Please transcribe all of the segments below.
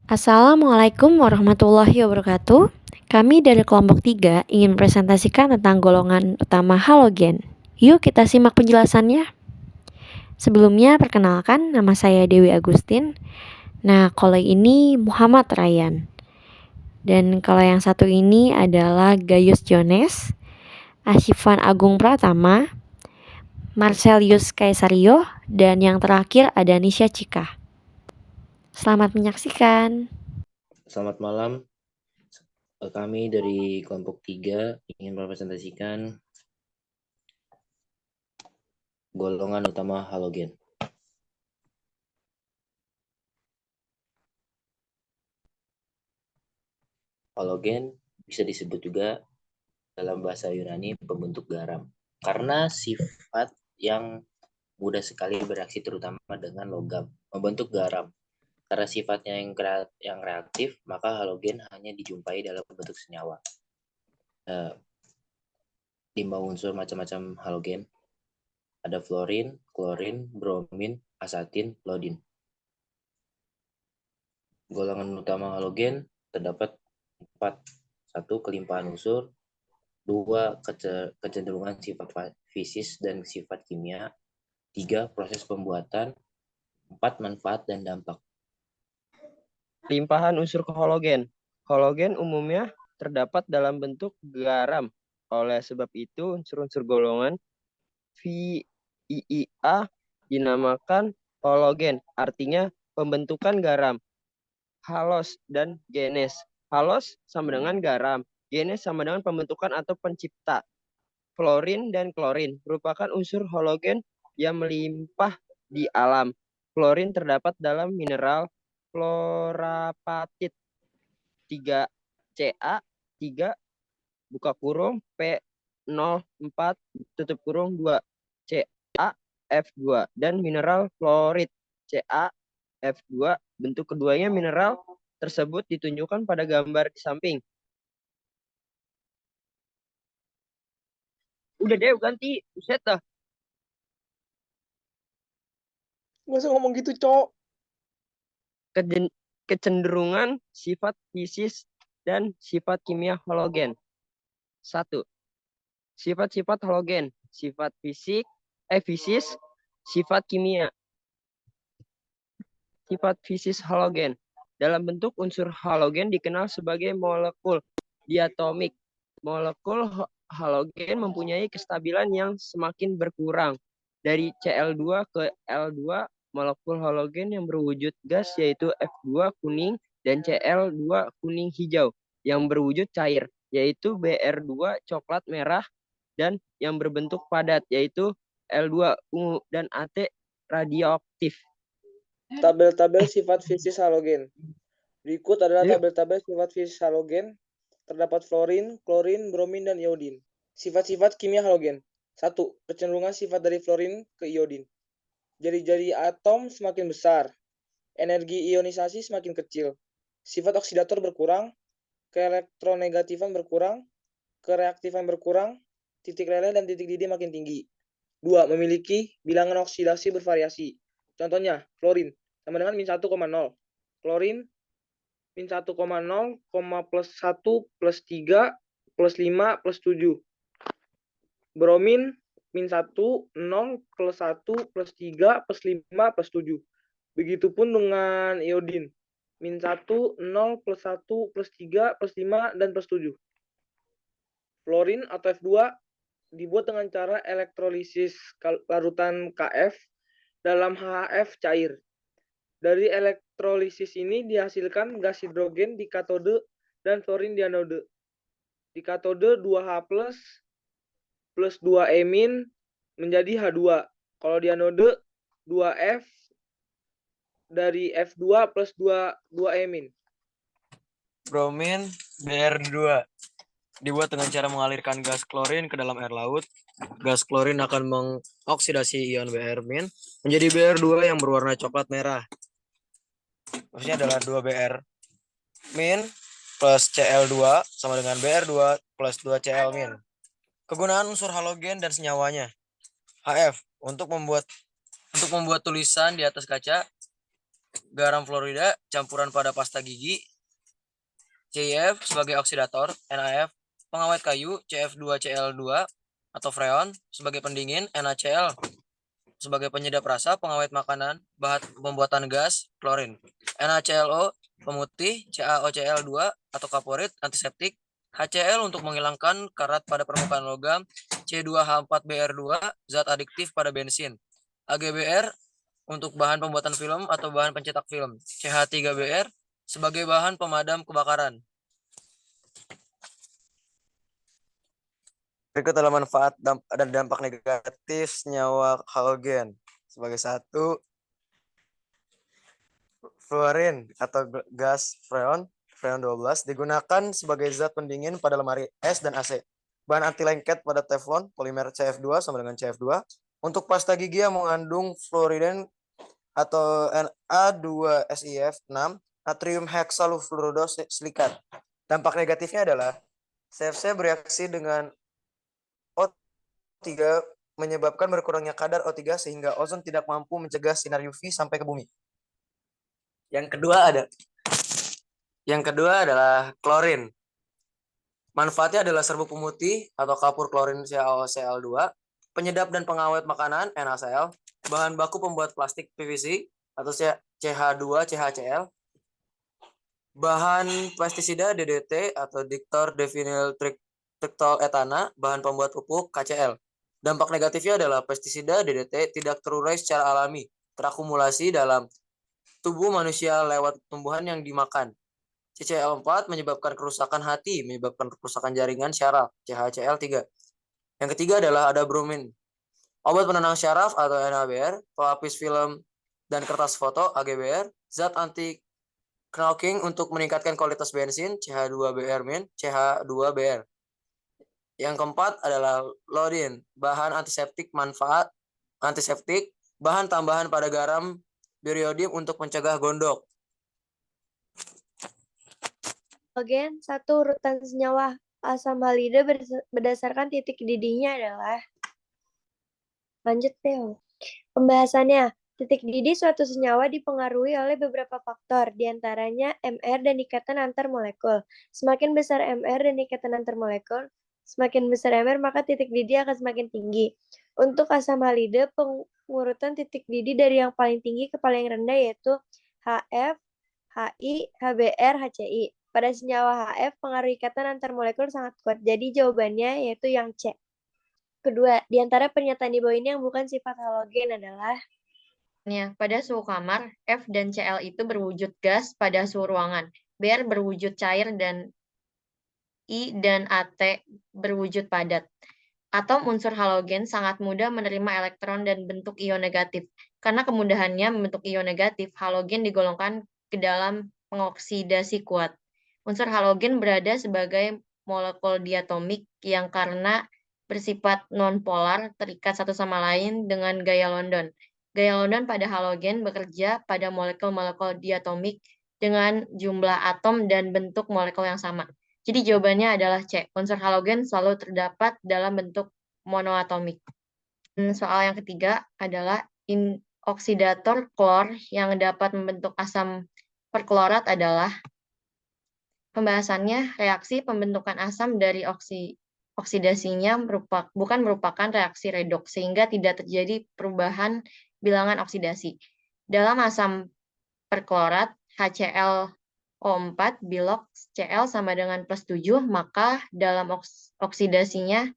Assalamualaikum warahmatullahi wabarakatuh. Kami dari kelompok 3 ingin presentasikan tentang golongan utama halogen. Yuk kita simak penjelasannya. Sebelumnya perkenalkan, nama saya Dewi Agustin. Nah, kalau ini Muhammad Ryan. Dan kalau yang satu ini adalah Gayus Jones, Ashifan Agung Pratama, Marcelius Kaisario, dan yang terakhir ada Nisha Cika. Selamat menyaksikan. Selamat malam. Kami dari kelompok 3 ingin mempresentasikan golongan utama halogen. Halogen bisa disebut juga dalam bahasa Yunani pembentuk garam, karena sifat yang mudah sekali bereaksi terutama dengan logam membentuk garam. Karena sifatnya yang reaktif, maka halogen hanya dijumpai dalam bentuk senyawa. Limbah unsur macam-macam halogen ada fluorin, klorin, bromin, asetin, iodin. Golongan utama halogen terdapat 4. 1. Kelimpahan unsur. 2. Kecenderungan sifat fisis dan sifat kimia. 3. Proses pembuatan. 4. Manfaat dan dampak. Limpahan unsur halogen. Halogen umumnya terdapat dalam bentuk garam. Oleh sebab itu, unsur-unsur golongan VIIA dinamakan halogen, artinya pembentukan garam. Halos dan genes. Halos sama dengan garam. Genes sama dengan pembentukan atau pencipta. Fluorin dan klorin merupakan unsur halogen yang melimpah di alam. Fluorin terdapat dalam mineral fluorapatit 3Ca 3 buka kurung P04 tutup kurung 2 CaF2 dan mineral fluorid CaF2. Bentuk keduanya mineral tersebut ditunjukkan pada gambar di samping. Udah deh ganti, buset dah. Gak usah ngomong gitu, Cok. Kecenderungan sifat fisis dan sifat kimia halogen. 1. Sifat-sifat halogen. Sifat fisis, sifat kimia. Sifat fisis halogen. Dalam bentuk unsur halogen dikenal sebagai molekul diatomik. Molekul halogen mempunyai kestabilan yang semakin berkurang. Dari Cl2 ke L2, molekul halogen yang berwujud gas yaitu F2 kuning dan Cl2 kuning hijau yang berwujud cair yaitu Br2 coklat merah dan yang berbentuk padat yaitu L2 ungu dan At radioaktif. Tabel-tabel sifat fisis halogen. Berikut adalah tabel-tabel sifat fisis halogen. Terdapat fluorin, klorin, bromin, dan iodin. Sifat-sifat kimia halogen. 1. Kecenderungan sifat dari fluorin ke iodin. Jari-jari atom semakin besar. Energi ionisasi semakin kecil. Sifat oksidator berkurang. Keelektronegatifan berkurang. Kereaktifan berkurang. Titik leleh dan titik didih makin tinggi. 2. Memiliki bilangan oksidasi bervariasi. Contohnya, fluorin sama dengan min 1,0. Klorin min 1,0, plus 1, plus 3, plus 5, plus 7. Bromin min 1, 0, plus 1, plus 3, plus 5, plus 7. Begitupun dengan iodin. Min 1, 0, plus 1, plus 3, plus 5, dan plus 7. Fluorin atau F2 dibuat dengan cara elektrolisis larutan Kf dalam HHF cair. Dari elektrolisis ini dihasilkan gas hidrogen di katode dan fluorin di anode. Di katode 2H plus 2E- menjadi H2. Kalau di anode 2F dari F2 plus 2E-. Bromin Br2 dibuat dengan cara mengalirkan gas klorin ke dalam air laut. Gas klorin akan mengoksidasi ion Br- menjadi Br2 yang berwarna coklat merah. Maksudnya adalah 2Br- plus Cl2 sama dengan Br2 plus 2Cl-. Kegunaan unsur halogen dan senyawanya. HF untuk membuat tulisan di atas kaca. garam fluorida campuran pada pasta gigi, CIF sebagai oksidator, NaF pengawet kayu, CF2Cl2 atau freon sebagai pendingin, NaCl sebagai penyedap rasa, pengawet makanan, bahan pembuatan gas, klorin, NaClO pemutih, CaOCl2 atau kaporit, antiseptik, HCl untuk menghilangkan karat pada permukaan logam, C2H4Br2 zat adiktif pada bensin, AgBr untuk bahan pembuatan film atau bahan pencetak film, CH3Br sebagai bahan pemadam kebakaran. Berikut adalah manfaat dan dampak negatif senyawa halogen. Sebagai satu, fluorin atau gas freon 12 digunakan sebagai zat pendingin pada lemari es dan AC. Bahan anti lengket pada teflon, polimer CF2 sama dengan CF2. Untuk pasta gigi yang mengandung fluoriden atau Na2SiF6, natrium heksalufluoridosilikat. Dampak negatifnya adalah CFC bereaksi dengan O3 menyebabkan berkurangnya kadar O3 sehingga ozon tidak mampu mencegah sinar UV sampai ke bumi. Yang kedua adalah klorin. Manfaatnya adalah serbuk pemutih atau kapur klorin CaOCl2, penyedap dan pengawet makanan NaCl, bahan baku pembuat plastik PVC atau CH2CHCl, bahan pestisida DDT atau diktor devinyl trictol-etana, bahan pembuat pupuk KCl. Dampak negatifnya adalah pestisida DDT tidak terurai secara alami, terakumulasi dalam tubuh manusia lewat tumbuhan yang dimakan. CCl4 menyebabkan kerusakan hati, menyebabkan kerusakan jaringan syaraf, CHCl3. Yang ketiga adalah ada bromin. Obat penenang syaraf atau NaBr, pelapis film dan kertas foto AgBr, zat anti knocking untuk meningkatkan kualitas bensin, CH2Br-CH2Br. Yang keempat adalah lodin, bahan antiseptik manfaat antiseptik, bahan tambahan pada garam beriodium untuk mencegah gondok. Halogen, satu urutan senyawa asam halida berdasarkan titik didihnya adalah. Lanjut deh. Pembahasannya, titik didih suatu senyawa dipengaruhi oleh beberapa faktor, diantaranya MR dan ikatan antar molekul. Semakin besar MR dan ikatan antar molekul, semakin besar MR maka titik didih akan semakin tinggi. Untuk asam halida, pengurutan titik didih dari yang paling tinggi ke paling rendah yaitu HF, HI, HBr, HCI. Pada senyawa HF, pengaruh ikatan antar molekul sangat kuat. Jadi jawabannya yaitu yang C. Kedua, di antara pernyataan di bawah ini yang bukan sifat halogen adalah pada suhu kamar, F dan Cl itu berwujud gas pada suhu ruangan. Br berwujud cair dan I dan AT berwujud padat. Atom unsur halogen sangat mudah menerima elektron dan bentuk ion negatif. Karena kemudahannya membentuk ion negatif, halogen digolongkan ke dalam pengoksidasi kuat. Unsur halogen berada sebagai molekul diatomik yang karena bersifat nonpolar terikat satu sama lain dengan gaya London. Gaya London pada halogen bekerja pada molekul-molekul diatomik dengan jumlah atom dan bentuk molekul yang sama. Jadi jawabannya adalah C. Unsur halogen selalu terdapat dalam bentuk monoatomik. Dan soal yang ketiga adalah oksidator klor yang dapat membentuk asam perklorat adalah. Pembahasannya, reaksi pembentukan asam dari oksidasinya bukan merupakan reaksi redoks, sehingga tidak terjadi perubahan bilangan oksidasi. Dalam asam perklorat, HClO4 bilok Cl sama dengan +7, maka dalam oksidasinya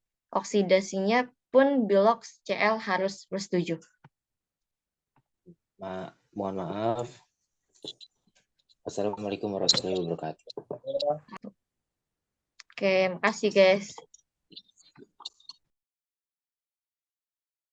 pun bilok Cl harus +7. Mohon maaf. Assalamualaikum warahmatullahi wabarakatuh. Oke, makasih guys.